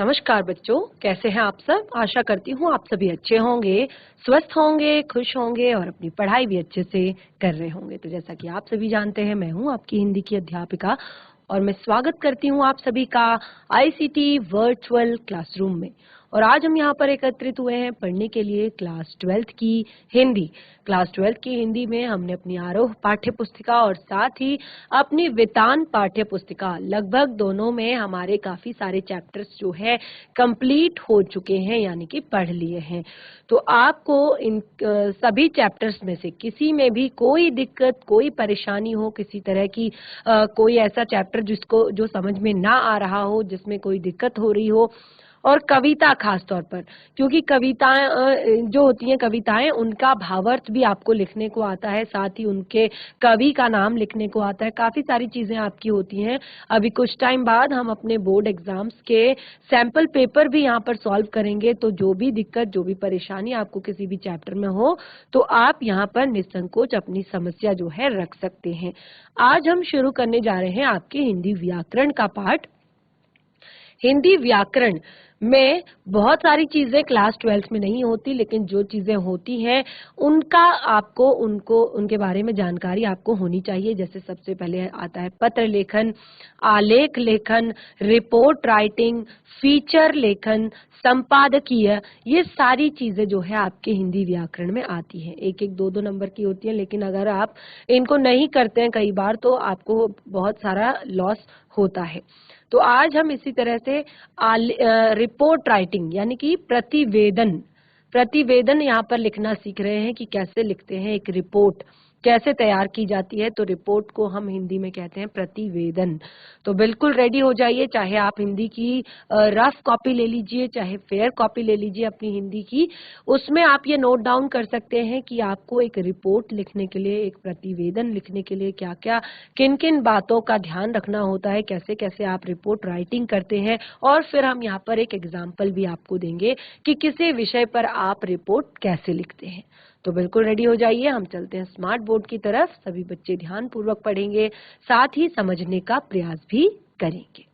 नमस्कार बच्चों, कैसे हैं आप सब। आशा करती हूँ आप सभी अच्छे होंगे, स्वस्थ होंगे, खुश होंगे और अपनी पढ़ाई भी अच्छे से कर रहे होंगे। तो जैसा कि आप सभी जानते हैं, मैं हूँ आपकी हिंदी की अध्यापिका और मैं स्वागत करती हूँ आप सभी का आईसीटी वर्चुअल क्लासरूम में। और आज हम यहाँ पर एकत्रित हुए हैं पढ़ने के लिए क्लास 12th की हिंदी। क्लास 12th की हिंदी में हमने अपनी आरोह पाठ्य पुस्तिका और साथ ही अपनी वितान पाठ्य पुस्तिका, लगभग दोनों में हमारे काफी सारे चैप्टर्स जो है कंप्लीट हो चुके हैं, यानी कि पढ़ लिए हैं। तो आपको इन सभी चैप्टर्स में से किसी में भी कोई दिक्कत, कोई परेशानी हो, किसी तरह की कोई ऐसा चैप्टर जिसको जो समझ में ना आ रहा हो, जिसमें कोई दिक्कत हो रही हो, और कविता खास तौर पर, क्योंकि कविताएं जो होती हैं कविताएं, उनका भावार्थ भी आपको लिखने को आता है, साथ ही उनके कवि का नाम लिखने को आता है। काफी सारी चीजें आपकी होती हैं। अभी कुछ टाइम बाद हम अपने बोर्ड एग्जाम्स के सैंपल पेपर भी यहाँ पर सॉल्व करेंगे। तो जो भी दिक्कत, जो भी परेशानी आपको किसी भी चैप्टर में हो, तो आप यहाँ पर निसंकोच अपनी समस्या जो है रख सकते हैं। आज हम शुरू करने जा रहे हैं आपके हिंदी व्याकरण का पाठ। हिंदी व्याकरण में बहुत सारी चीजें क्लास 12th में नहीं होती, लेकिन जो चीजें होती हैं उनका आपको उनके बारे में जानकारी आपको होनी चाहिए। जैसे सबसे पहले आता है पत्र लेखन, आलेख लेखन, रिपोर्ट राइटिंग, फीचर लेखन, संपादकीय। ये सारी चीजें जो है आपके हिंदी व्याकरण में आती हैं। एक एक दो दो नंबर की होती हैं, लेकिन अगर आप इनको नहीं करते हैं कई बार, तो आपको बहुत सारा लॉस होता है। तो आज हम इसी तरह से रिपोर्ट राइटिंग यानी कि प्रतिवेदन यहाँ पर लिखना सीख रहे हैं कि कैसे लिखते हैं, एक रिपोर्ट कैसे तैयार की जाती है। तो रिपोर्ट को हम हिंदी में कहते हैं प्रतिवेदन। तो बिल्कुल रेडी हो जाइए, चाहे आप हिंदी की रफ कॉपी ले लीजिए, चाहे फेयर कॉपी ले लीजिए अपनी हिंदी की। उसमें आप ये नोट डाउन कर सकते हैं कि आपको एक रिपोर्ट लिखने के लिए, एक प्रतिवेदन लिखने के लिए क्या क्या, किन किन बातों का ध्यान रखना होता है, कैसे कैसे आप रिपोर्ट राइटिंग करते हैं। और फिर हम यहाँ पर एक एग्जाम्पल भी आपको देंगे कि किसी विषय पर आप रिपोर्ट कैसे लिखते हैं। तो बिल्कुल रेडी हो जाइए, हम चलते हैं स्मार्ट बोर्ड की तरफ। सभी बच्चे ध्यान पूर्वक पढ़ेंगे, साथ ही समझने का प्रयास भी करेंगे।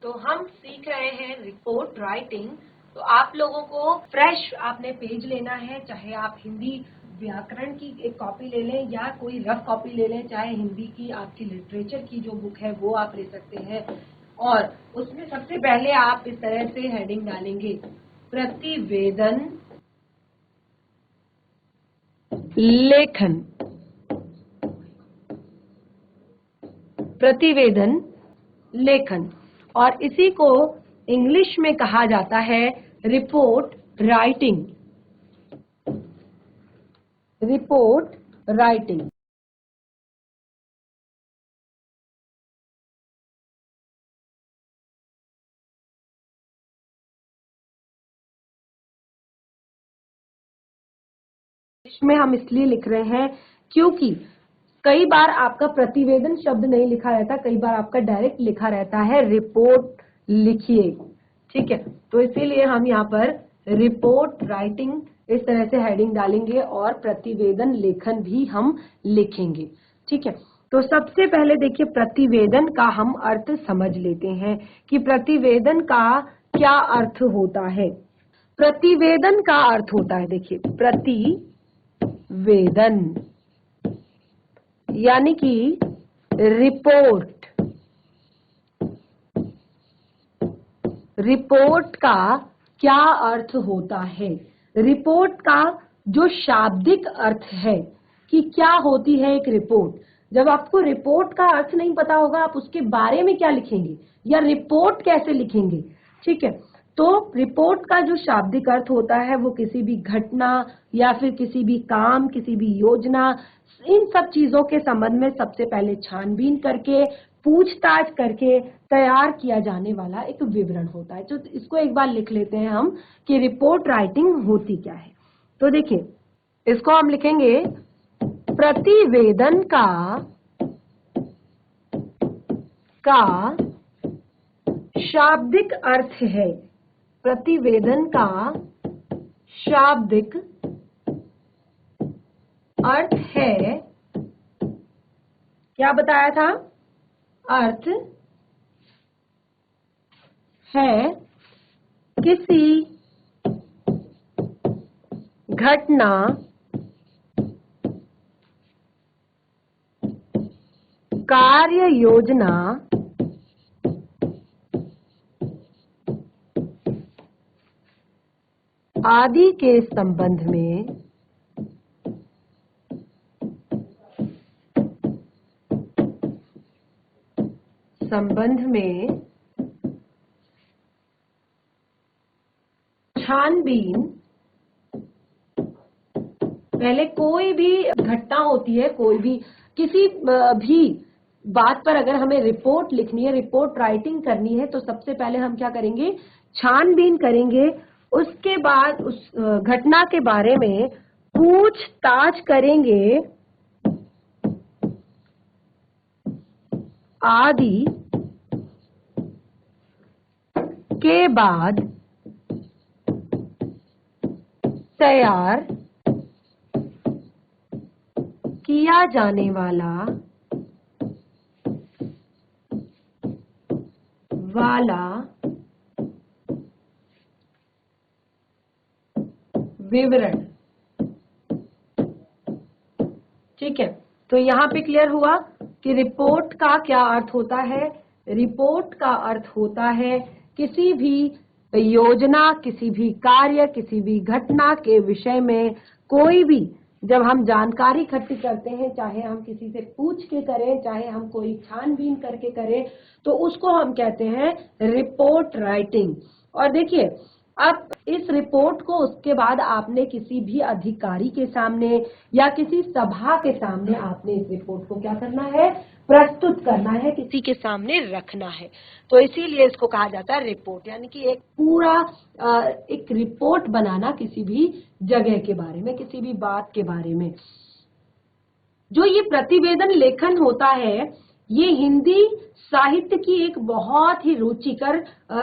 तो हम सीख रहे हैं रिपोर्ट राइटिंग। तो आप लोगों को फ्रेश आपने पेज लेना है, चाहे आप हिंदी व्याकरण की एक कॉपी ले लें या कोई रफ कॉपी ले लें, चाहे हिंदी की आपकी लिटरेचर की जो बुक है वो आप ले सकते हैं। और उसमें सबसे पहले आप इस तरह से हेडिंग डालेंगे, प्रतिवेदन लेखन। प्रतिवेदन लेखन, और इसी को इंग्लिश में कहा जाता है रिपोर्ट राइटिंग। Report writing. इसमें हम इसलिए लिख रहे हैं क्योंकि कई बार आपका प्रतिवेदन शब्द नहीं लिखा रहता, कई बार आपका डायरेक्ट लिखा रहता है रिपोर्ट लिखिए। ठीक है, तो इसीलिए हम यहाँ पर रिपोर्ट राइटिंग इस तरह से हेडिंग डालेंगे और प्रतिवेदन लेखन भी हम लिखेंगे। ठीक है, तो सबसे पहले देखिए प्रतिवेदन का हम अर्थ समझ लेते हैं कि प्रतिवेदन का क्या अर्थ होता है। प्रतिवेदन का अर्थ होता है, देखिए, प्रतिवेदन यानी कि रिपोर्ट। रिपोर्ट का क्या अर्थ होता है? रिपोर्ट का जो शाब्दिक अर्थ है कि क्या होती है एक रिपोर्ट। जब आपको रिपोर्ट का अर्थ नहीं पता होगा, आप उसके बारे में क्या लिखेंगे या रिपोर्ट कैसे लिखेंगे। ठीक है, तो रिपोर्ट का जो शाब्दिक अर्थ होता है वो किसी भी घटना या फिर किसी भी काम, किसी भी योजना, इन सब चीजों के संबंध में सबसे पहले छानबीन करके, पूछताछ करके तैयार किया जाने वाला एक विवरण होता है। तो इसको एक बार लिख लेते हैं हम कि रिपोर्ट राइटिंग होती क्या है। तो देखिए, इसको हम लिखेंगे प्रतिवेदन का शाब्दिक अर्थ है। प्रतिवेदन का शाब्दिक अर्थ है, क्या बताया था? अर्थ है किसी घटना कार्य योजना आदि के संबंध में छानबीन, पहले कोई भी घटना होती है, कोई भी किसी भी बात पर अगर हमें रिपोर्ट लिखनी है, रिपोर्ट राइटिंग करनी है, तो सबसे पहले हम क्या करेंगे, छानबीन करेंगे। उसके बाद उस घटना के बारे में पूछताछ करेंगे आदि के बाद तैयार किया जाने वाला विवरण। ठीक है, तो यहाँ पे क्लियर हुआ कि रिपोर्ट का क्या अर्थ होता है। रिपोर्ट का अर्थ होता है किसी भी योजना, किसी भी कार्य, किसी भी घटना के विषय में कोई भी जब हम जानकारी इकट्ठी करते हैं, चाहे हम किसी से पूछ के करें, चाहे हम कोई छानबीन करके करें, तो उसको हम कहते हैं रिपोर्ट राइटिंग। और देखिए, अब इस रिपोर्ट को उसके बाद आपने किसी भी अधिकारी के सामने या किसी सभा के सामने आपने इस रिपोर्ट को क्या करना है, प्रस्तुत करना है, किसी के सामने रखना है। तो इसीलिए इसको कहा जाता है रिपोर्ट, यानी कि एक पूरा एक रिपोर्ट बनाना किसी भी जगह के बारे में, किसी भी बात के बारे में। जो ये प्रतिवेदन लेखन होता है, ये हिंदी साहित्य की एक बहुत ही रुचिकर,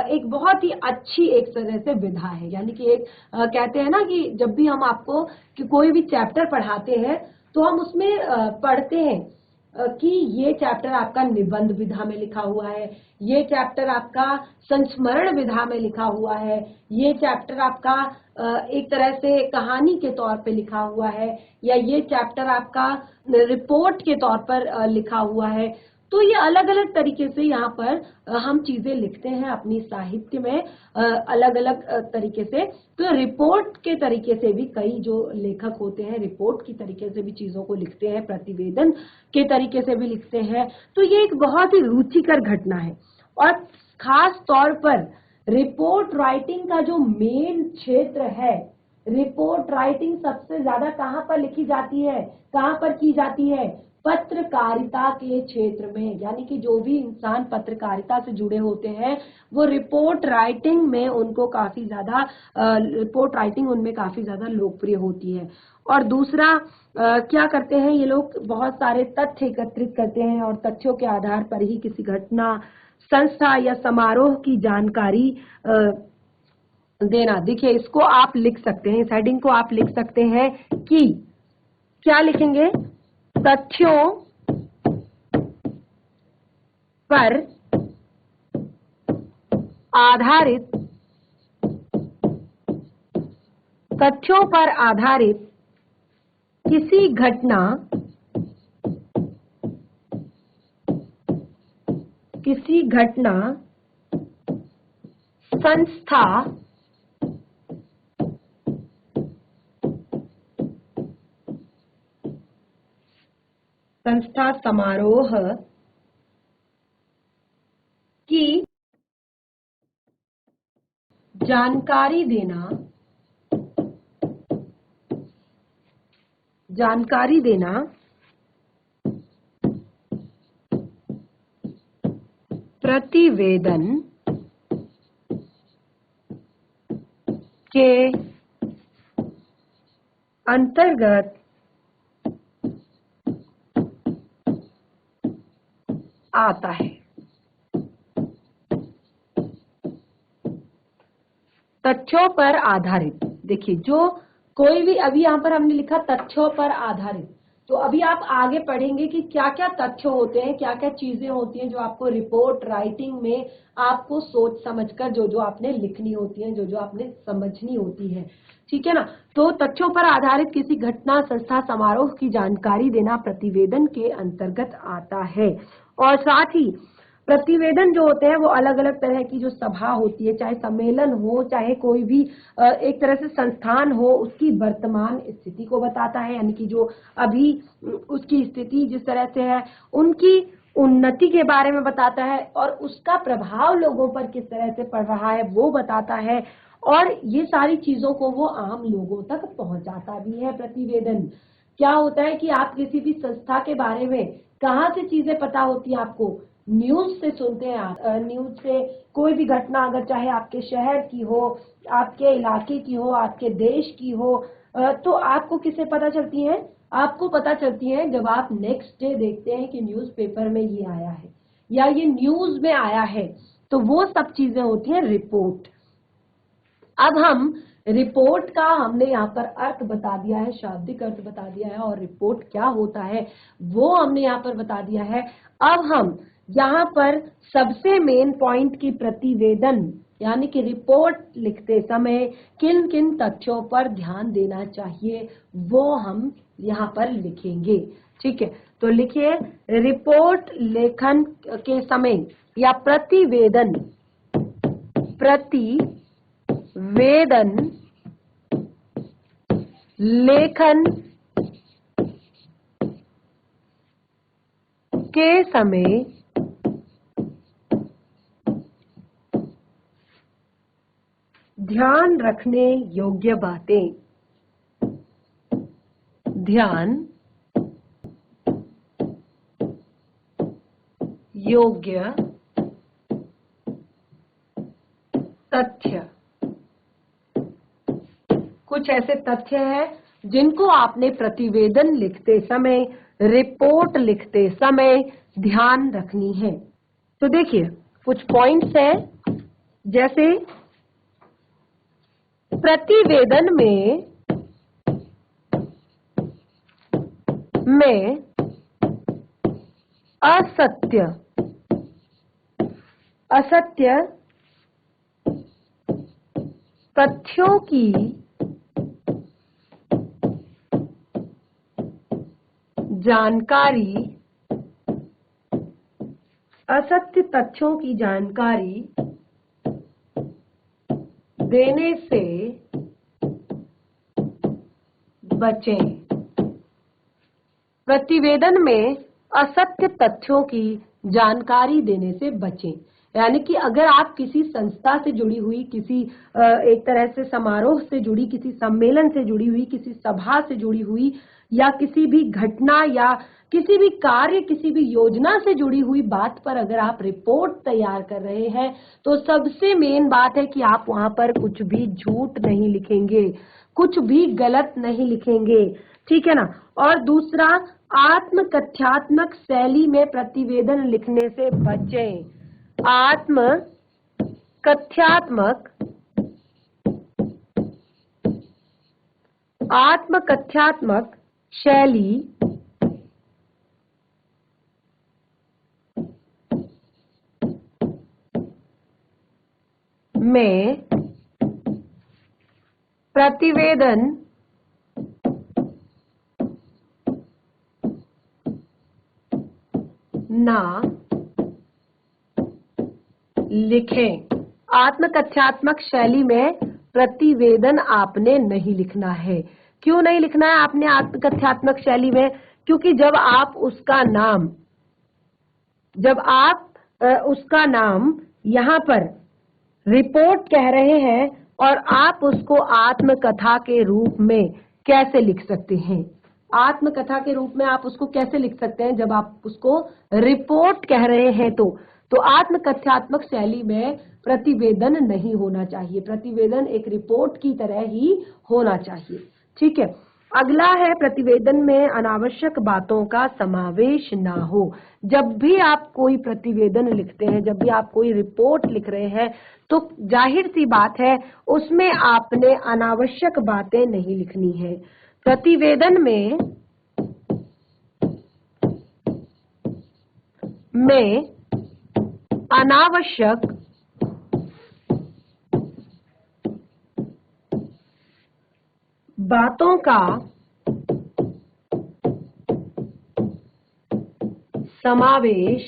एक बहुत ही अच्छी एक तरह से विधा है। यानी कि एक कहते हैं ना कि जब भी हम आपको कि कोई भी चैप्टर पढ़ाते हैं, तो हम उसमें पढ़ते हैं कि ये चैप्टर आपका निबंध विधा में लिखा हुआ है, ये चैप्टर आपका संस्मरण विधा में लिखा हुआ है, ये चैप्टर आपका एक तरह से कहानी के तौर पे लिखा हुआ है, या ये चैप्टर आपका रिपोर्ट के तौर पर लिखा हुआ है। तो ये अलग अलग तरीके से यहाँ पर हम चीजें लिखते हैं अपनी साहित्य में, अलग अलग तरीके से। तो रिपोर्ट के तरीके से भी कई जो लेखक होते हैं रिपोर्ट की तरीके से भी चीजों को लिखते हैं, प्रतिवेदन के तरीके से भी लिखते हैं। तो ये एक बहुत ही रुचिकर घटना है। और खास तौर पर रिपोर्ट राइटिंग का जो मेन क्षेत्र है, रिपोर्ट राइटिंग सबसे ज्यादा कहाँ पर लिखी जाती है, कहाँ पर की जाती है, पत्रकारिता के क्षेत्र में। यानी कि जो भी इंसान पत्रकारिता से जुड़े होते हैं, वो रिपोर्ट राइटिंग में उनको काफी ज्यादा रिपोर्ट राइटिंग उनमें काफी ज्यादा लोकप्रिय होती है। और दूसरा क्या करते हैं ये लोग, बहुत सारे तथ्य एकत्रित करते हैं और तथ्यों के आधार पर ही किसी घटना, संस्था या समारोह की जानकारी देना। देखिए, इसको आप लिख सकते हैं, इस हेडिंग को आप लिख सकते हैं कि क्या लिखेंगे, तथ्यों पर आधारित किसी घटना, संस्था समारोह की जानकारी देना प्रतिवेदन के अंतर्गत आता है। तथ्यों पर आधारित, देखिए जो कोई भी, अभी यहाँ पर हमने लिखा तथ्यों पर आधारित, तो अभी आप आगे पढ़ेंगे कि क्या क्या तथ्य होते हैं, क्या क्या चीजें होती हैं जो आपको रिपोर्ट राइटिंग में आपको सोच समझकर जो जो आपने लिखनी होती है, जो जो आपने समझनी होती है, ठीक है ना। तो तथ्यों पर आधारित किसी घटना, संस्था, समारोह की जानकारी देना प्रतिवेदन के अंतर्गत आता है। और साथ ही प्रतिवेदन जो होते हैं वो अलग अलग तरह की जो सभा होती है, चाहे सम्मेलन हो, चाहे कोई भी एक तरह से संस्थान हो, उसकी वर्तमान स्थिति को बताता है, यानी कि जो अभी उसकी स्थिति जिस तरह से है, उनकी उन्नति के बारे में बताता है, और उसका प्रभाव लोगों पर किस तरह से पड़ रहा है वो बताता है, और ये सारी चीजों को वो आम लोगों तक पहुंचाता भी है प्रतिवेदन। क्या होता है कि आप किसी भी संस्था के बारे में कहाँ से चीजें पता होती है आपको, न्यूज से सुनते हैं आप। न्यूज से कोई भी घटना, अगर चाहे आपके शहर की हो, आपके इलाके की हो, आपके देश की हो, तो आपको किससे पता चलती है, आपको पता चलती है जब आप नेक्स्ट डे देखते हैं कि न्यूज़पेपर में ये आया है या ये न्यूज में आया है। तो वो सब चीजें होती हैं रिपोर्ट। अब हम रिपोर्ट का हमने यहाँ पर अर्थ बता दिया है, शाब्दिक अर्थ बता दिया है, और रिपोर्ट क्या होता है वो हमने यहाँ पर बता दिया है। अब हम यहाँ पर सबसे मेन पॉइंट की प्रतिवेदन यानी कि रिपोर्ट लिखते समय किन किन तथ्यों पर ध्यान देना चाहिए वो हम यहाँ पर लिखेंगे, ठीक है। तो लिखिए, रिपोर्ट लेखन के समय या प्रतिवेदन लेखन के समय ध्यान रखने योग्य बातें, ध्यान योग्य तथ्य, कुछ ऐसे तथ्य हैं जिनको आपने प्रतिवेदन लिखते समय, रिपोर्ट लिखते समय ध्यान रखनी है। तो देखिए कुछ पॉइंट्स हैं, जैसे प्रतिवेदन में असत्य तथ्यों की जानकारी, असत्य तथ्यों की जानकारी देने से बचें। प्रतिवेदन में असत्य तथ्यों की जानकारी देने से बचें, यानी कि अगर आप किसी संस्था से जुड़ी हुई, किसी एक तरह से समारोह से जुड़ी, किसी सम्मेलन से जुड़ी हुई, किसी सभा से जुड़ी हुई, या किसी भी घटना या किसी भी कार्य, किसी भी योजना से जुड़ी हुई बात पर अगर आप रिपोर्ट तैयार कर रहे हैं, तो सबसे मेन बात है कि आप वहां पर कुछ भी झूठ नहीं लिखेंगे, कुछ भी गलत नहीं लिखेंगे, ठीक है ना। और दूसरा, आत्मकथ्यात्मक शैली में प्रतिवेदन लिखने से बचें। आत्मकथ्यात्मक शैली में प्रतिवेदन ना लिखें। आत्मकथ्यात्मक शैली में प्रतिवेदन आपने नहीं लिखना है। क्यों नहीं लिखना है आपने आत्मकथ्यात्मक शैली में? क्योंकि जब आप उसका नाम यहाँ पर रिपोर्ट कह रहे हैं, और आप उसको आत्मकथा के रूप में कैसे लिख सकते हैं? आत्मकथा के रूप में आप उसको कैसे लिख सकते हैं जब आप उसको रिपोर्ट कह रहे हैं? तो आत्मकथ्यात्मक शैली में प्रतिवेदन नहीं होना चाहिए, प्रतिवेदन एक रिपोर्ट की तरह ही होना चाहिए, ठीक है। अगला है, प्रतिवेदन में अनावश्यक बातों का समावेश ना हो। जब भी आप कोई प्रतिवेदन लिखते हैं, जब भी आप कोई रिपोर्ट लिख रहे हैं, तो जाहिर सी बात है उसमें आपने अनावश्यक बातें नहीं लिखनी है। प्रतिवेदन में में अनावश्यक बातों का समावेश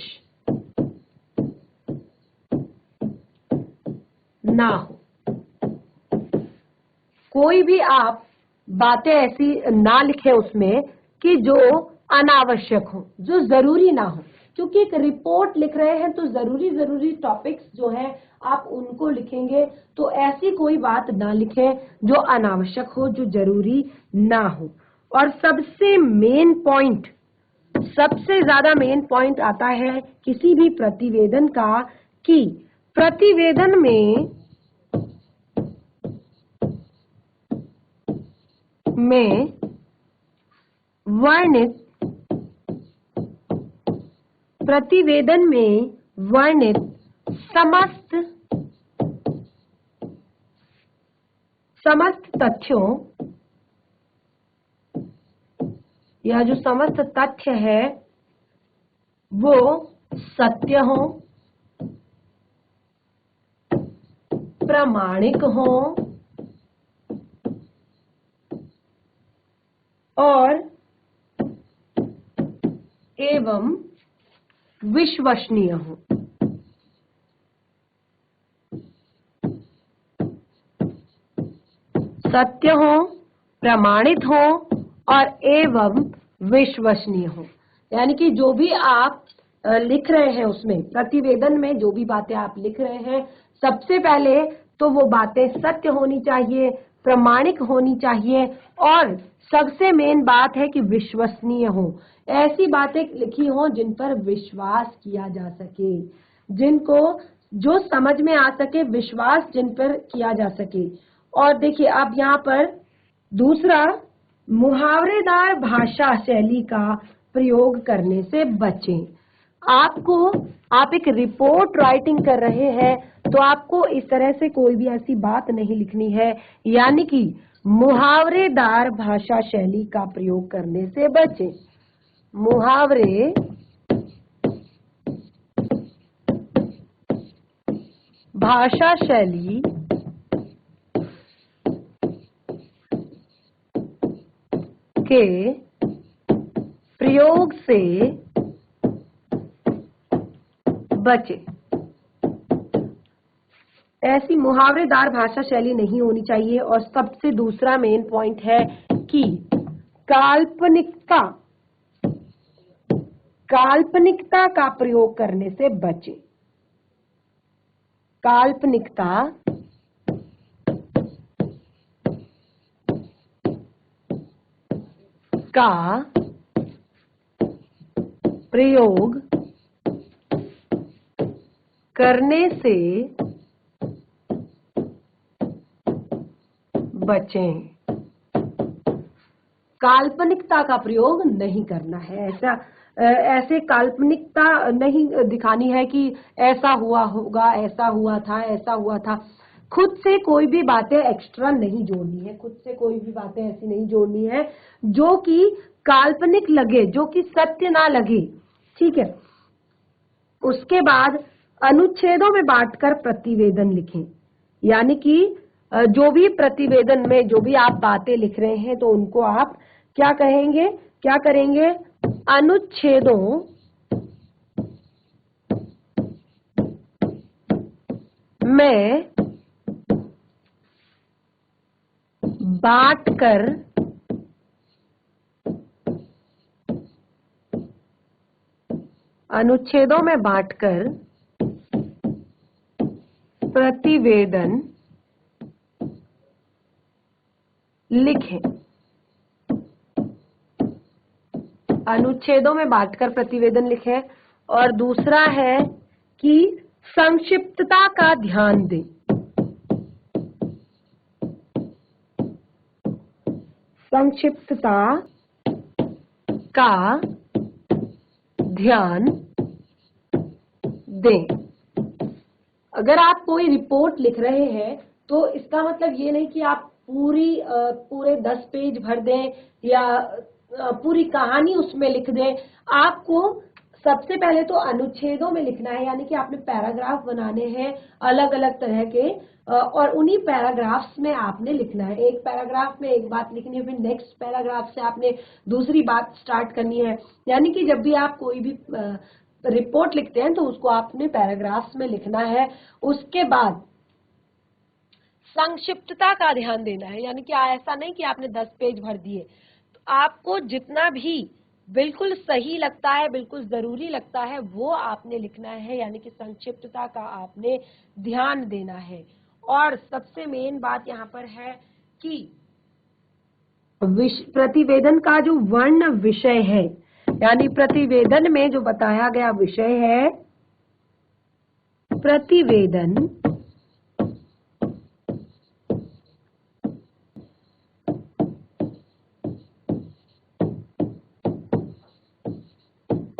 ना हो। कोई भी आप बातें ऐसी ना लिखें उसमें कि जो अनावश्यक हो, जो जरूरी ना हो, क्योंकि एक रिपोर्ट लिख रहे हैं तो जरूरी टॉपिक्स जो है आप उनको लिखेंगे। तो ऐसी कोई बात ना लिखें जो अनावश्यक हो, जो जरूरी ना हो। और सबसे ज्यादा मेन पॉइंट आता है किसी भी प्रतिवेदन का कि प्रतिवेदन में वर्णित समस्त तथ्यों या जो समस्त तथ्य है वो सत्य हो, प्रामाणिक हो और एवं विश्वसनीय हो। सत्य हो, प्रमाणित हो और एवं विश्वसनीय हो। यानी कि जो भी आप लिख रहे हैं उसमें, प्रतिवेदन में जो भी बातें आप लिख रहे हैं, सबसे पहले तो वो बातें सत्य होनी चाहिए, प्रामाणिक होनी चाहिए और सबसे मेन बात है कि विश्वसनीय हो। ऐसी बातें लिखी हो जिन पर विश्वास किया जा सके, जिनको जो समझ में आ सके, विश्वास जिन पर किया जा सके। और देखिए अब यहाँ पर दूसरा, मुहावरेदार भाषा शैली का प्रयोग करने से बचें। आप एक रिपोर्ट राइटिंग कर रहे हैं तो आपको इस तरह से कोई भी ऐसी बात नहीं लिखनी है, यानी कि मुहावरेदार भाषा शैली का प्रयोग करने से बचें। मुहावरे भाषा शैली के प्रयोग से बचे। ऐसी मुहावरेदार भाषा शैली नहीं होनी चाहिए। और सबसे दूसरा मेन पॉइंट है कि काल्पनिकता का प्रयोग करने से बचे। काल्पनिकता का प्रयोग करने से बचें। काल्पनिकता का प्रयोग नहीं करना है। ऐसे काल्पनिकता नहीं दिखानी है कि ऐसा हुआ होगा, ऐसा हुआ था, ऐसा हुआ था। खुद से कोई भी बातें एक्स्ट्रा नहीं जोड़नी है, खुद से कोई भी बातें ऐसी नहीं जोड़नी है जो कि काल्पनिक लगे, जो कि सत्य ना लगे। ठीक है। उसके बाद अनुच्छेदों में बांटकर प्रतिवेदन लिखें। यानी कि जो भी प्रतिवेदन में जो भी आप बातें लिख रहे हैं तो उनको आप क्या करेंगे, अनुच्छेदों में बांटकर प्रतिवेदन लिखें। अनुच्छेदों में बांटकर प्रतिवेदन लिखें। और दूसरा है कि संक्षिप्तता का ध्यान दें। संक्षिप्तता का ध्यान दें। अगर आप कोई रिपोर्ट लिख रहे हैं तो इसका मतलब ये नहीं कि आप पूरे 10 पेज भर दें या पूरी कहानी उसमें लिख दें। आपको सबसे पहले तो अनुच्छेदों में लिखना है, यानी कि आपने पैराग्राफ बनाने हैं अलग अलग तरह के, और उन्हीं पैराग्राफ्स में आपने लिखना है। एक पैराग्राफ में एक बात लिखनी है, फिर नेक्स्ट पैराग्राफ से आपने दूसरी बात स्टार्ट करनी है। यानी कि जब भी आप कोई भी रिपोर्ट लिखते हैं तो उसको आपने पैराग्राफ्स में लिखना है। उसके बाद संक्षिप्तता का ध्यान देना है, यानी कि ऐसा नहीं कि आपने 10 पेज भर दिए। तो आपको जितना भी बिल्कुल सही लगता है, बिल्कुल जरूरी लगता है, वो आपने लिखना है, यानी कि संक्षिप्तता का आपने ध्यान देना है। और सबसे मेन बात यहाँ पर है कि प्रतिवेदन का जो वर्ण विषय है, यानी प्रतिवेदन में जो बताया गया विषय है,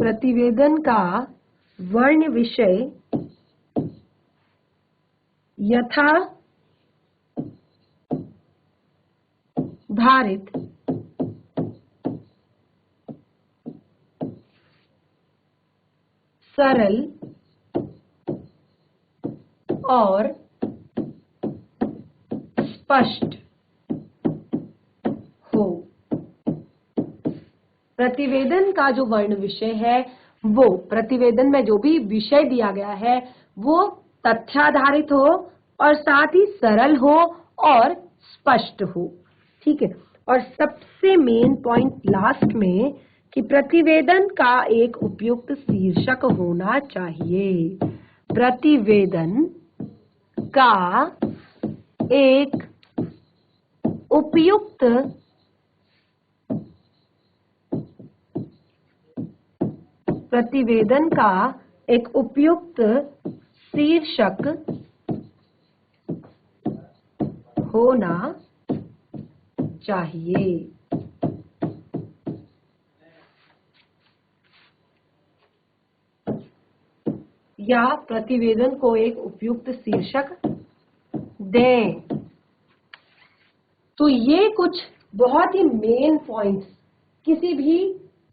प्रतिवेदन का वर्ण विषय यथा धारित सरल और स्पष्ट हो। प्रतिवेदन का जो वर्ण विषय है, वो प्रतिवेदन में जो भी विषय दिया गया है वो तथ्याधारित हो और साथ ही सरल हो और स्पष्ट हो। ठीक है। और सबसे मेन पॉइंट लास्ट में कि प्रतिवेदन का एक उपयुक्त शीर्षक होना चाहिए। प्रतिवेदन का एक उपयुक्त शीर्षक होना चाहिए। या प्रतिवेदन को एक उपयुक्त शीर्षक दें। तो ये कुछ बहुत ही मेन पॉइंट्स किसी भी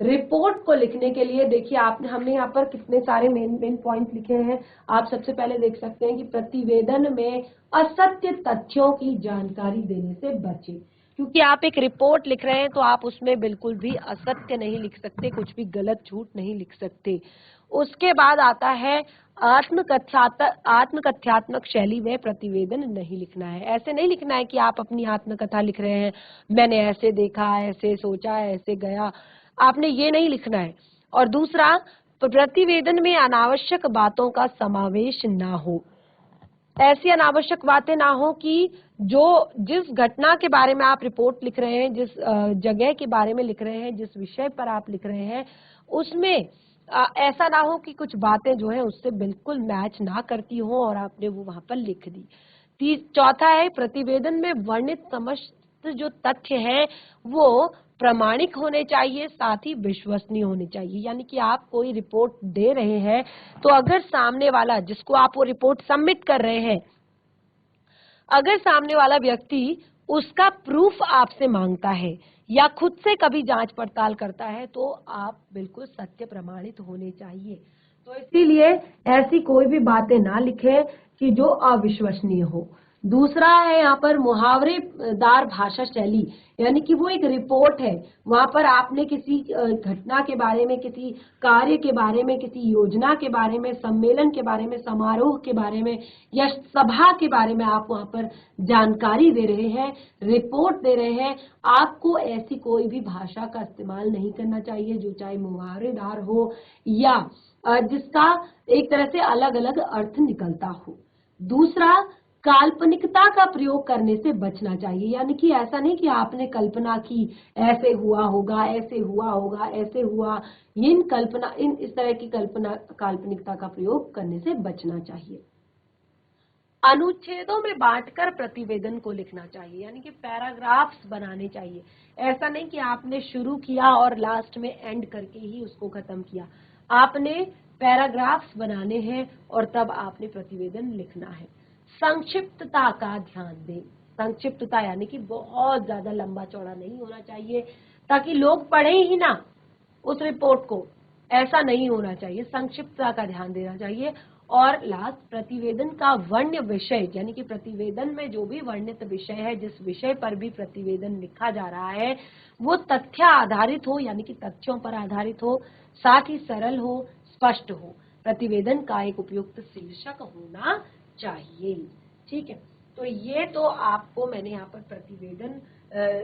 रिपोर्ट को लिखने के लिए, देखिए हमने यहाँ पर कितने सारे मेन पॉइंट्स लिखे हैं। आप सबसे पहले देख सकते हैं कि प्रतिवेदन में असत्य तथ्यों की जानकारी देने से बचें, क्योंकि आप एक रिपोर्ट लिख रहे हैं तो आप उसमें बिल्कुल भी असत्य नहीं लिख सकते, कुछ भी गलत झूठ नहीं लिख सकते। उसके बाद आता है आत्मकथ्यात्मक शैली में प्रतिवेदन नहीं लिखना है। ऐसे नहीं लिखना है कि आप अपनी आत्मकथा लिख रहे हैं, मैंने ऐसे देखा, ऐसे सोचा, ऐसे गया, आपने ये नहीं लिखना है। और दूसरा, प्रतिवेदन में अनावश्यक बातों का समावेश ना हो। ऐसी अनावश्यक बातें ना हो कि जिस घटना के बारे में आप रिपोर्ट लिख रहे हैं, जिस जगह के बारे में लिख रहे हैं, जिस विषय पर आप लिख रहे हैं, उसमें ऐसा ना हो कि कुछ बातें जो है उससे बिल्कुल मैच ना करती हो और आपने वो वहां पर लिख दी। चौथा है, प्रतिवेदन में वर्णित समस्त जो तथ्य है वो प्रामाणिक होने चाहिए, साथ ही विश्वसनीय होने चाहिए। यानी कि आप कोई रिपोर्ट दे रहे हैं तो अगर सामने वाला, जिसको आप वो रिपोर्ट सबमिट कर रहे हैं, अगर सामने वाला व्यक्ति उसका प्रूफ आपसे मांगता है या खुद से कभी जांच पड़ताल करता है तो आप बिल्कुल सत्य प्रमाणित होने चाहिए। तो इसीलिए ऐसी कोई भी बातें ना लिखें कि जो अविश्वसनीय हो। दूसरा है यहाँ पर मुहावरेदार भाषा शैली, यानी कि वो एक रिपोर्ट है, वहां पर आपने किसी घटना के बारे में, किसी कार्य के बारे में, किसी योजना के बारे में, सम्मेलन के बारे में, समारोह के बारे में या सभा के बारे में आप वहां पर जानकारी दे रहे हैं, रिपोर्ट दे रहे हैं। आपको ऐसी कोई भी भाषा का इस्तेमाल नहीं करना चाहिए जो चाहे मुहावरेदार हो या जिसका एक तरह से अलग अलग अर्थ निकलता हो। दूसरा, काल्पनिकता का प्रयोग करने से बचना चाहिए, यानी कि ऐसा नहीं कि आपने कल्पना की ऐसे हुआ होगा, ऐसे हुआ होगा, ऐसे हुआ, इस तरह की काल्पनिकता का प्रयोग करने से बचना चाहिए। अनुच्छेदों में बांटकर प्रतिवेदन को लिखना चाहिए, यानी कि पैराग्राफ्स बनाने चाहिए। ऐसा नहीं कि आपने शुरू किया और लास्ट में एंड करके ही उसको खत्म किया। आपने पैराग्राफ्स बनाने हैं और तब आपने प्रतिवेदन लिखना है। संक्षिप्तता का ध्यान दें। संक्षिप्तता यानी कि बहुत ज्यादा लंबा चौड़ा नहीं होना चाहिए ताकि लोग पढ़ें ही ना उस रिपोर्ट को, ऐसा नहीं होना चाहिए, संक्षिप्तता का ध्यान देना चाहिए। और लास्ट, प्रतिवेदन का वर्ण्य विषय, यानी कि प्रतिवेदन में जो भी वर्णित विषय है, जिस विषय पर भी प्रतिवेदन लिखा जा रहा है, वो तथ्य आधारित हो, यानी कि तथ्यों पर आधारित हो, साथ ही सरल हो, स्पष्ट हो। प्रतिवेदन का एक उपयुक्त शीर्षक होना चाहिए। ठीक है, तो ये तो आपको मैंने यहाँ पर प्रतिवेदन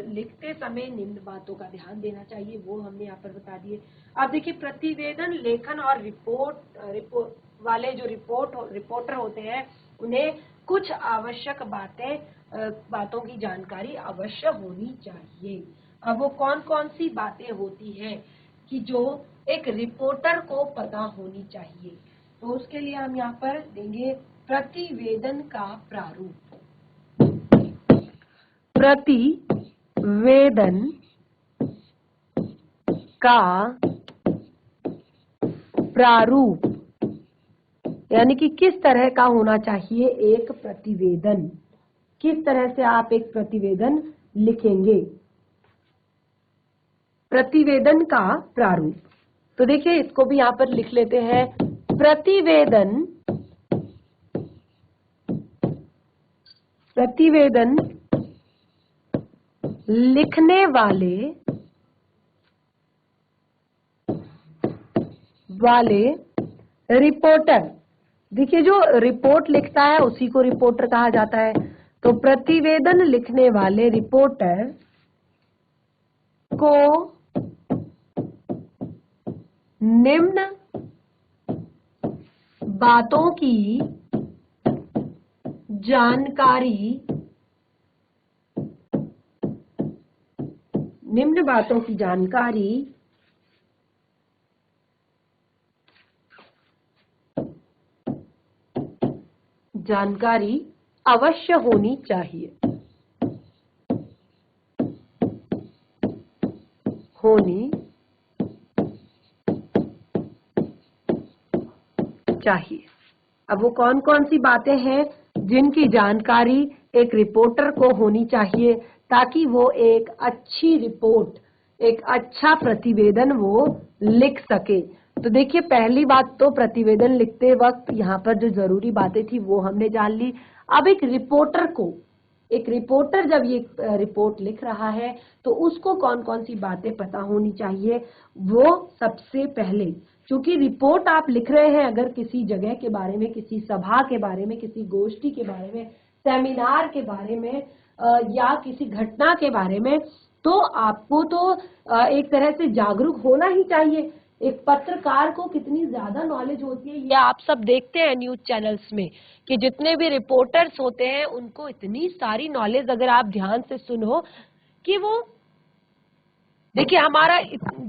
लिखते समय निम्न बातों का ध्यान देना चाहिए, वो हमने यहाँ पर बता दिए। अब देखिए, प्रतिवेदन लेखन और रिपोर्ट वाले जो रिपोर्टर होते हैं, उन्हें कुछ आवश्यक बातों की जानकारी अवश्य होनी चाहिए। अब वो कौन कौन सी बातें होती हैं कि जो एक रिपोर्टर को पता होनी चाहिए, तो उसके लिए हम यहाँ पर देंगे प्रतिवेदन का प्रारूप। प्रतिवेदन का प्रारूप, यानी कि किस तरह का होना चाहिए एक प्रतिवेदन, किस तरह से आप एक प्रतिवेदन लिखेंगे। प्रतिवेदन का प्रारूप, तो देखिए इसको भी यहाँ पर लिख लेते हैं। प्रतिवेदन लिखने वाले रिपोर्टर, देखिए जो रिपोर्ट लिखता है उसी को रिपोर्टर कहा जाता है। तो प्रतिवेदन लिखने वाले रिपोर्टर को निम्न बातों की जानकारी अवश्य होनी चाहिए। अब वो कौन कौन सी बातें हैं जिनकी जानकारी एक रिपोर्टर को होनी चाहिए, ताकि वो एक अच्छी रिपोर्ट, एक अच्छा प्रतिवेदन वो लिख सके। तो देखिए, पहली बात तो प्रतिवेदन लिखते वक्त यहाँ पर जो जरूरी बातें थी वो हमने जान ली। अब एक रिपोर्टर जब ये रिपोर्ट लिख रहा है तो उसको कौन कौन सी बातें पता होनी चाहिए। वो सबसे पहले, क्योंकि रिपोर्ट आप लिख रहे हैं अगर किसी जगह के बारे में, किसी सभा के बारे में, किसी गोष्ठी के बारे में, सेमिनार के बारे में या किसी घटना के बारे में, तो आपको तो एक तरह से जागरूक होना ही चाहिए। एक पत्रकार को कितनी ज्यादा नॉलेज होती है, ये आप सब देखते हैं न्यूज चैनल्स में कि जितने भी रिपोर्टर्स होते हैं उनको इतनी सारी नॉलेज, अगर आप ध्यान से सुनो, कि वो देखिए हमारा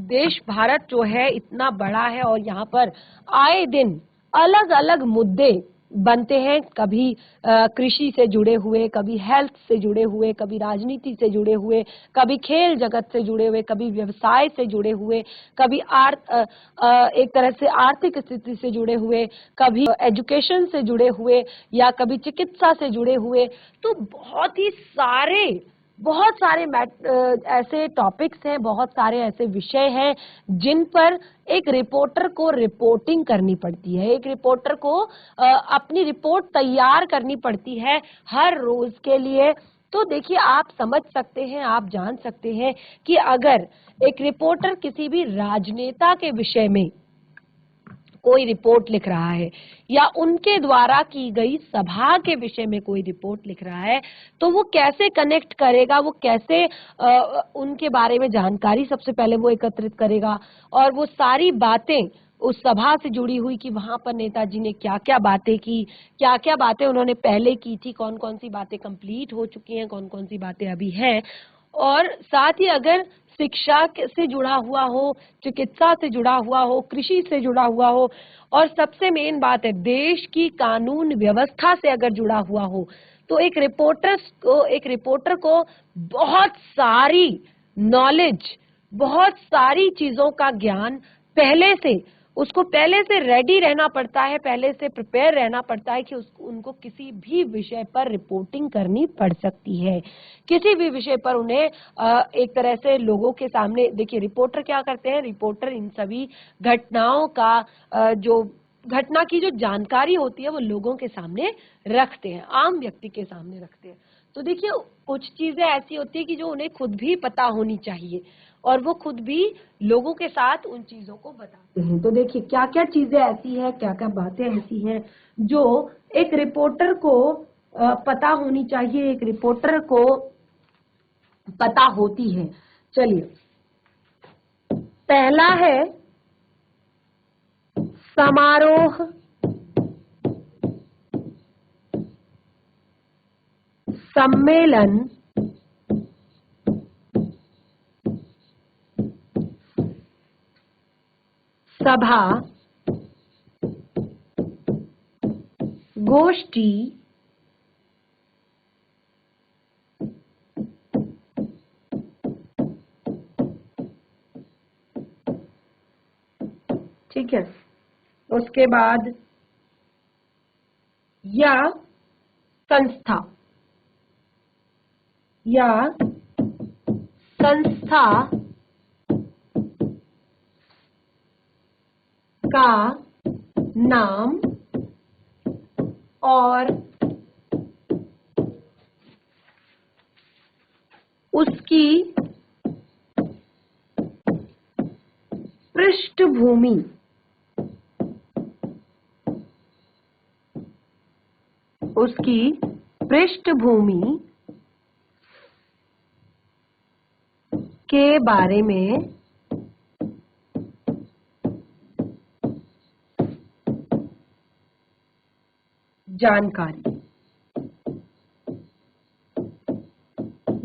देश भारत जो है इतना बड़ा है और यहाँ पर आए दिन अलग अलग मुद्दे बनते हैं, कभी कृषि से जुड़े हुए, कभी हेल्थ से जुड़े हुए, कभी राजनीति से जुड़े हुए, कभी खेल जगत से जुड़े हुए, कभी व्यवसाय से जुड़े हुए, कभी एक तरह से आर्थिक स्थिति से जुड़े हुए, कभी एजुकेशन से जुड़े हुए, या कभी चिकित्सा से जुड़े हुए। तो बहुत सारे ऐसे टॉपिक्स हैं, बहुत सारे ऐसे विषय हैं जिन पर एक रिपोर्टर को रिपोर्टिंग करनी पड़ती है, एक रिपोर्टर को अपनी रिपोर्ट तैयार करनी पड़ती है हर रोज के लिए। तो देखिए, आप समझ सकते हैं, आप जान सकते हैं कि अगर एक रिपोर्टर किसी भी राजनेता के विषय में कोई रिपोर्ट लिख रहा है या उनके द्वारा की गई सभा के विषय में कोई रिपोर्ट लिख रहा है, तो वो कैसे कनेक्ट करेगा, वो कैसे उनके बारे में जानकारी सबसे पहले वो एकत्रित करेगा, और वो सारी बातें उस सभा से जुड़ी हुई कि वहां पर नेताजी ने क्या क्या बातें की, क्या क्या बातें उन्होंने पहले की थी, कौन कौन सी बातें कंप्लीट हो चुकी हैं, कौन कौन सी बातें अभी हैं, और साथ ही अगर शिक्षा से जुड़ा हुआ हो, चिकित्सा से जुड़ा हुआ हो, कृषि से जुड़ा हुआ हो, और सबसे मेन बात है देश की कानून व्यवस्था से अगर जुड़ा हुआ हो, तो एक रिपोर्टर को बहुत सारी नॉलेज, बहुत सारी चीजों का ज्ञान पहले से उसको पहले से रेडी रहना पड़ता है, पहले से प्रिपेयर रहना पड़ता है कि उनको किसी भी विषय पर रिपोर्टिंग करनी पड़ सकती है। किसी भी विषय पर उन्हें एक तरह से लोगों के सामने, देखिए रिपोर्टर क्या करते हैं, रिपोर्टर इन सभी घटनाओं का जो घटना की जो जानकारी होती है वो लोगों के सामने रखते हैं, आम व्यक्ति के सामने रखते हैं। तो देखिए कुछ चीजें ऐसी होती है कि जो उन्हें खुद भी पता होनी चाहिए और वो खुद भी लोगों के साथ उन चीजों को बताते हैं। तो देखिए क्या क्या चीजें ऐसी हैं, क्या क्या बातें ऐसी हैं जो एक रिपोर्टर को पता होनी चाहिए, एक रिपोर्टर को पता होती है। चलिए, पहला है समारोह, सम्मेलन, सभा, गोष्ठी, ठीक है। उसके बाद या संस्था, या संस्था का नाम और उसकी पृष्ठभूमि, उसकी पृष्ठभूमि के बारे में जानकारी।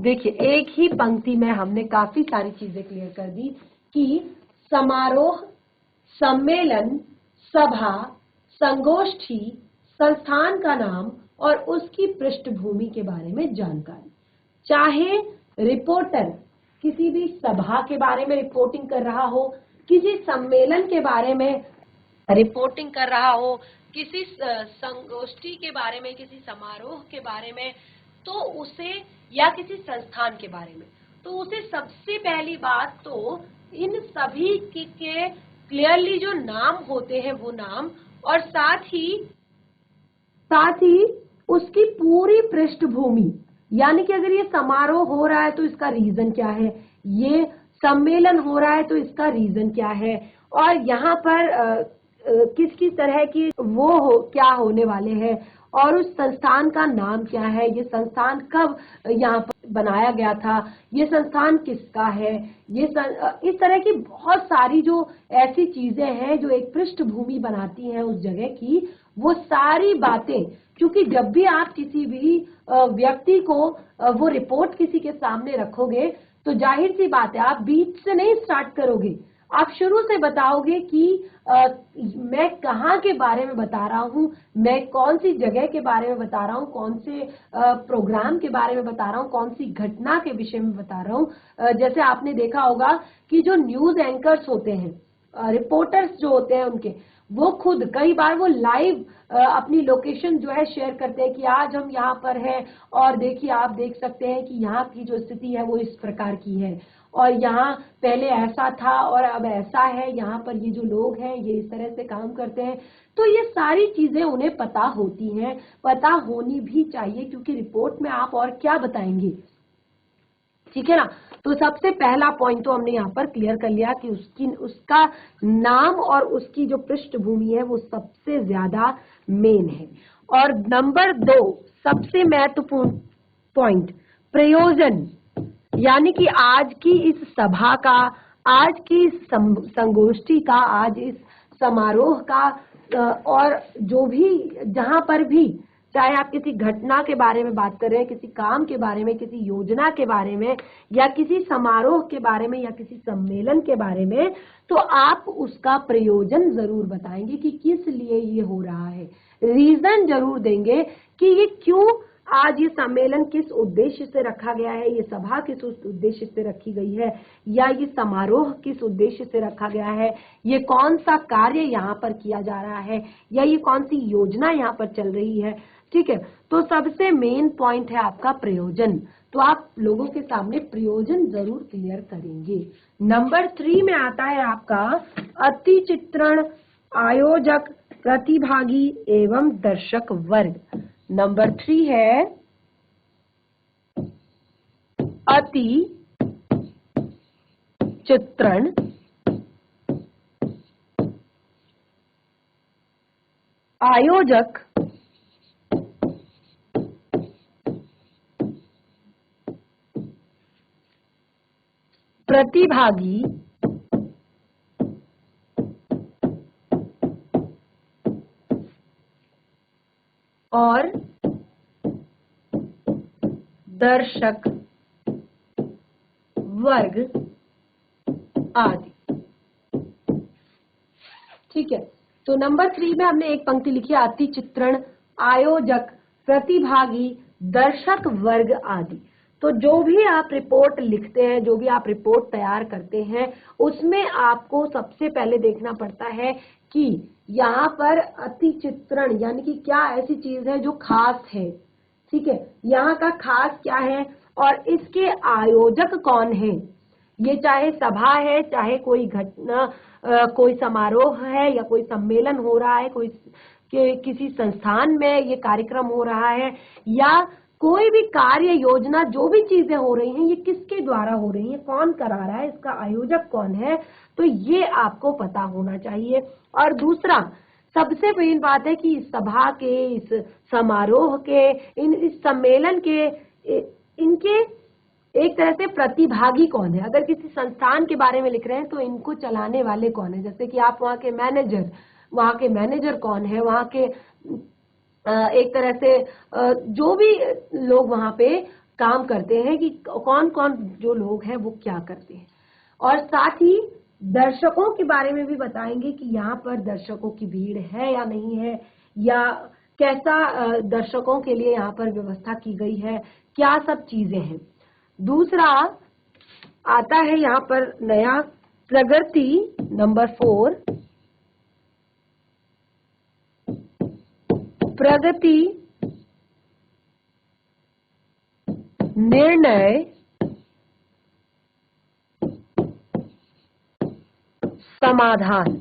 देखिए एक ही पंक्ति में हमने काफी सारी चीजें क्लियर कर दी कि समारोह, सम्मेलन, सभा, संगोष्ठी, संस्थान का नाम और उसकी पृष्ठभूमि के बारे में जानकारी। चाहे रिपोर्टर किसी भी सभा के बारे में रिपोर्टिंग कर रहा हो, किसी सम्मेलन के बारे में रिपोर्टिंग कर रहा हो, किसी संगोष्ठी के बारे में, किसी समारोह के बारे में, तो उसे, या किसी संस्थान के बारे में, तो उसे सबसे पहली बात तो इन सभी के क्लियरली जो नाम होते हैं वो नाम, और साथ ही उसकी पूरी पृष्ठभूमि, यानी कि अगर ये समारोह हो रहा है तो इसका रीजन क्या है, ये सम्मेलन हो रहा है तो इसका रीजन क्या है, और यहाँ पर किस किस तरह की क्या होने वाले हैं, और उस संस्थान का नाम क्या है, ये संस्थान कब यहाँ पर बनाया गया था, ये संस्थान किसका है, इस तरह की बहुत सारी जो ऐसी चीजें हैं जो एक पृष्ठभूमि बनाती हैं उस जगह की, वो सारी बातें, क्योंकि जब भी आप किसी भी व्यक्ति को वो रिपोर्ट किसी के सामने रखोगे तो जाहिर सी बात है आप बीच से नहीं स्टार्ट करोगे, आप शुरू से बताओगे कि मैं कहाँ के बारे में बता रहा हूँ, मैं कौन सी जगह के बारे में बता रहा हूँ, कौन से प्रोग्राम के बारे में बता रहा हूँ, कौन सी घटना के विषय में बता रहा हूँ। जैसे आपने देखा होगा कि जो न्यूज एंकर्स होते हैं, रिपोर्टर्स जो होते हैं उनके, वो खुद कई बार वो लाइव अपनी लोकेशन जो है शेयर करते हैं कि आज हम यहाँ पर हैं और देखिए आप देख सकते हैं कि यहाँ की जो स्थिति है वो इस प्रकार की है, और यहाँ पहले ऐसा था और अब ऐसा है, यहाँ पर ये जो लोग हैं ये इस तरह से काम करते हैं। तो ये सारी चीजें उन्हें पता होती हैं, पता होनी भी चाहिए, क्योंकि रिपोर्ट में आप और क्या बताएंगे, ठीक है ना। तो सबसे पहला पॉइंट तो हमने यहाँ पर क्लियर कर लिया कि उसका नाम और उसकी जो पृष्ठभूमि है वो सबसे ज्यादा मेन है। और नंबर 2 सबसे महत्वपूर्ण पॉइंट, प्रयोजन, यानी कि आज की इस सभा का, आज की संगोष्ठी का, आज इस समारोह का, और जो भी जहां पर भी, चाहे आप किसी घटना के बारे में बात कर रहे हैं, किसी काम के बारे में, किसी योजना के बारे में, या किसी समारोह के बारे में, या किसी सम्मेलन के बारे में, तो आप उसका प्रयोजन जरूर बताएंगे कि किस लिए ये हो रहा है, रीजन जरूर देंगे कि ये क्यों आज ये सम्मेलन किस उद्देश्य से रखा गया है, ये सभा किस उद्देश्य से रखी गई है, या ये समारोह किस उद्देश्य से रखा गया है, ये कौन सा कार्य यहाँ पर किया जा रहा है, या ये कौन सी योजना यहाँ पर चल रही है। ठीक है, तो सबसे मेन पॉइंट है आपका प्रयोजन। तो आप लोगों के सामने प्रयोजन जरूर क्लियर करेंगे। नंबर 3 में आता है आपका अति चित्रण, आयोजक, प्रतिभागी एवं दर्शक वर्ग। नंबर 3 है अति चित्रण, आयोजक, प्रतिभागी और दर्शक वर्ग आदि। ठीक है, तो नंबर 3 में हमने एक पंक्ति लिखी है अति चित्रण, आयोजक, प्रतिभागी, दर्शक वर्ग आदि। तो जो भी आप रिपोर्ट लिखते हैं, जो भी आप रिपोर्ट तैयार करते हैं, उसमें आपको सबसे पहले देखना पड़ता है कि यहाँ पर अति चित्रण यानी कि क्या ऐसी चीज है जो खास है। ठीक है, यहाँ का खास क्या है और इसके आयोजक कौन है। ये चाहे सभा है, चाहे कोई घटना, कोई समारोह है, या कोई सम्मेलन हो रहा है, कोई किसी संस्थान में ये कार्यक्रम हो रहा है, या कोई भी कार्य योजना, जो भी चीजें हो रही हैं, ये किसके द्वारा हो रही हैं, कौन करा रहा है, इसका आयोजक कौन है, तो ये आपको पता होना चाहिए। और दूसरा सबसे मेन बात है कि इस सभा के, इस समारोह के, इस सम्मेलन के, इनके एक तरह से प्रतिभागी कौन है। अगर किसी संस्थान के बारे में लिख रहे हैं तो इनको चलाने वाले कौन है, जैसे कि आप वहाँ के मैनेजर कौन है, वहाँ के एक तरह से जो भी लोग वहाँ पे काम करते हैं कि कौन कौन जो लोग हैं वो क्या करते हैं। और साथ ही दर्शकों के बारे में भी बताएंगे कि यहाँ पर दर्शकों की भीड़ है या नहीं है, या कैसा दर्शकों के लिए यहाँ पर व्यवस्था की गई है, क्या सब चीजें हैं। दूसरा आता है यहाँ पर नया प्रगति, नंबर 4, प्रगति, निर्णय, समाधान।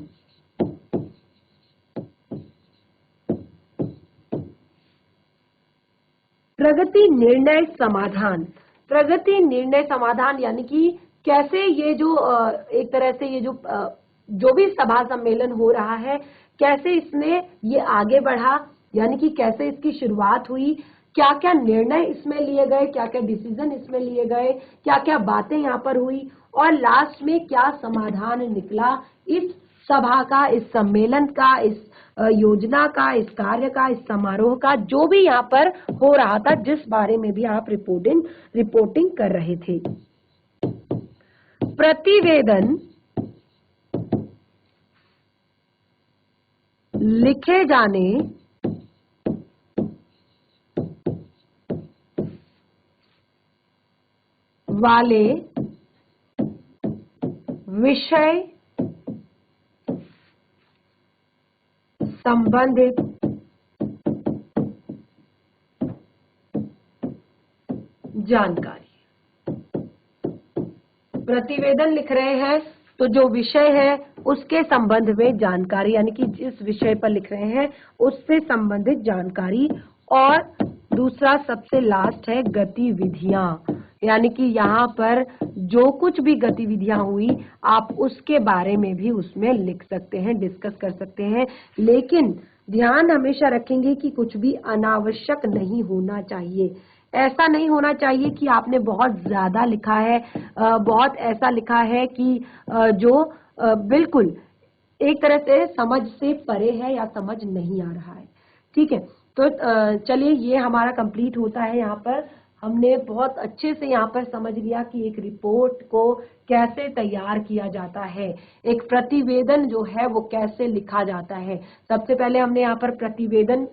प्रगति, निर्णय, समाधान। प्रगति, निर्णय, समाधान यानी कि कैसे ये जो एक तरह से ये जो भी सभा सम्मेलन हो रहा है, कैसे इसने ये आगे बढ़ा, यानी कि कैसे इसकी शुरुआत हुई, क्या क्या निर्णय इसमें लिए गए, क्या क्या डिसीजन इसमें लिए गए, क्या क्या बातें यहाँ पर हुई, और लास्ट में क्या समाधान निकला इस सभा का, इस सम्मेलन का, इस योजना का, इस कार्य का, इस समारोह का, जो भी यहाँ पर हो रहा था, जिस बारे में भी आप रिपोर्टिंग कर रहे थे। प्रतिवेदन लिखे जाने वाले विषय संबंधित जानकारी। प्रतिवेदन लिख रहे हैं तो जो विषय है उसके संबंध में जानकारी, यानी कि जिस विषय पर लिख रहे हैं उससे संबंधित जानकारी। और दूसरा सबसे लास्ट है गतिविधियां, यानी कि यहाँ पर जो कुछ भी गतिविधियां हुई आप उसके बारे में भी उसमें लिख सकते हैं, डिस्कस कर सकते हैं। लेकिन ध्यान हमेशा रखेंगे कि कुछ भी अनावश्यक नहीं होना चाहिए। ऐसा नहीं होना चाहिए कि आपने बहुत ज्यादा लिखा है, बहुत ऐसा लिखा है कि जो बिल्कुल एक तरह से समझ से परे है या समझ नहीं आ रहा है। ठीक है, तो चलिए ये हमारा कंप्लीट होता है। यहाँ पर हमने बहुत अच्छे से यहाँ पर समझ लिया कि एक रिपोर्ट को कैसे तैयार किया जाता है, एक प्रतिवेदन जो है वो कैसे लिखा जाता है। सबसे पहले हमने यहाँ पर प्रतिवेदन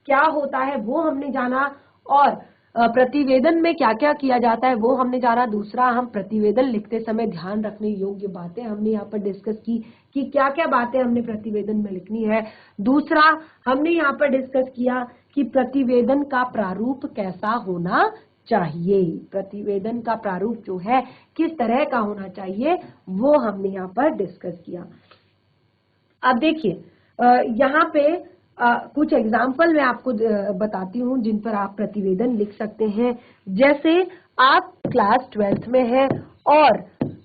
क्या होता है वो हमने जाना, और प्रतिवेदन में क्या क्या किया जाता है वो हमने जाना। दूसरा, हम प्रतिवेदन लिखते समय ध्यान रखने योग्य बातें हमने यहाँ पर डिस्कस की कि क्या क्या बातें हमने प्रतिवेदन में लिखनी है। दूसरा, हमने यहाँ पर डिस्कस किया कि प्रतिवेदन का प्रारूप कैसा होना चाहिए, प्रतिवेदन का प्रारूप जो है किस तरह का होना चाहिए वो हमने यहाँ पर डिस्कस किया। अब देखिए यहाँ पे कुछ एग्जाम्पल मैं आपको बताती हूँ जिन पर आप प्रतिवेदन लिख सकते हैं। जैसे आप क्लास 12th में हैं और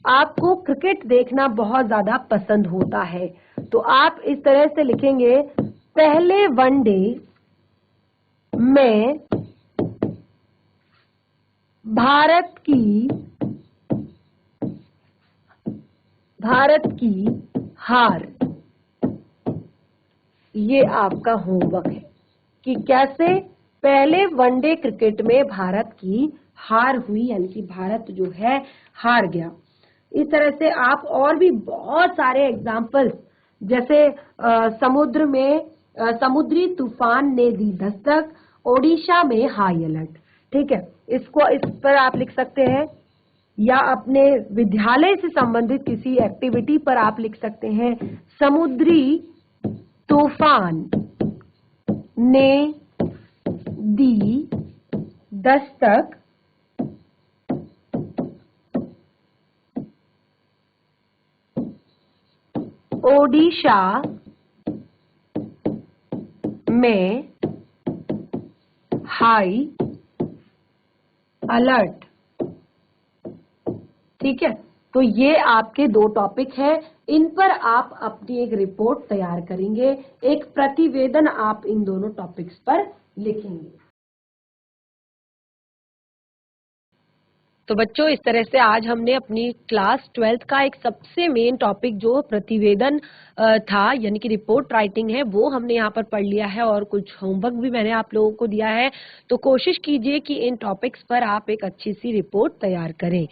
आपको क्रिकेट देखना बहुत ज्यादा पसंद होता है, तो आप इस तरह से लिखेंगे, पहले वनडे में भारत की हार। ये आपका होमवर्क है कि कैसे पहले वनडे क्रिकेट में भारत की हार हुई, यानी कि भारत जो है हार गया। इस तरह से आप और भी बहुत सारे एग्जाम्पल्स, जैसे समुद्र में समुद्री तूफान ने दी दस्तक, ओडिशा में हाई अलर्ट। ठीक है, इस पर आप लिख सकते हैं, या अपने विद्यालय से संबंधित किसी एक्टिविटी पर आप लिख सकते हैं, समुद्री तूफान ने दी दस्तक, ओडिशा में हाई अलर्ट। ठीक है, तो ये आपके दो टॉपिक हैं, इन पर आप अपनी एक रिपोर्ट तैयार करेंगे, एक प्रतिवेदन आप इन दोनों टॉपिक्स पर लिखेंगे। तो बच्चों, इस तरह से आज हमने अपनी क्लास 12th का एक सबसे मेन टॉपिक जो प्रतिवेदन था, यानी कि रिपोर्ट राइटिंग है, वो हमने यहाँ पर पढ़ लिया है और कुछ होमवर्क भी मैंने आप लोगों को दिया है। तो कोशिश कीजिए कि इन टॉपिक्स पर आप एक अच्छी सी रिपोर्ट तैयार करें।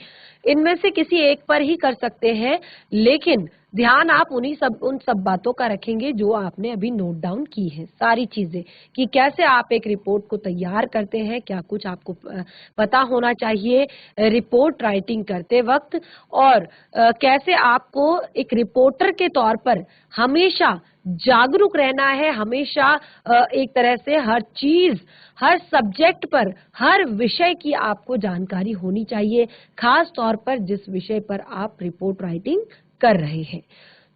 इनमें से किसी एक पर ही कर सकते हैं, लेकिन ध्यान आप उन सब बातों का रखेंगे जो आपने अभी नोट डाउन की है, सारी चीजें, कि कैसे आप एक रिपोर्ट को तैयार करते हैं, क्या कुछ आपको पता होना चाहिए रिपोर्ट राइटिंग करते वक्त, और कैसे आपको एक रिपोर्टर के तौर पर हमेशा जागरूक रहना है, हमेशा एक तरह से हर चीज, हर सब्जेक्ट पर, हर विषय की आपको जानकारी होनी चाहिए, खास तौर पर जिस विषय पर आप रिपोर्ट राइटिंग कर रहे हैं।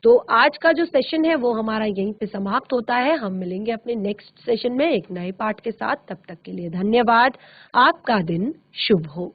तो आज का जो सेशन है वो हमारा यहीं पे समाप्त होता है। हम मिलेंगे अपने नेक्स्ट सेशन में एक नए पाठ के साथ। तब तक के लिए धन्यवाद। आपका दिन शुभ हो।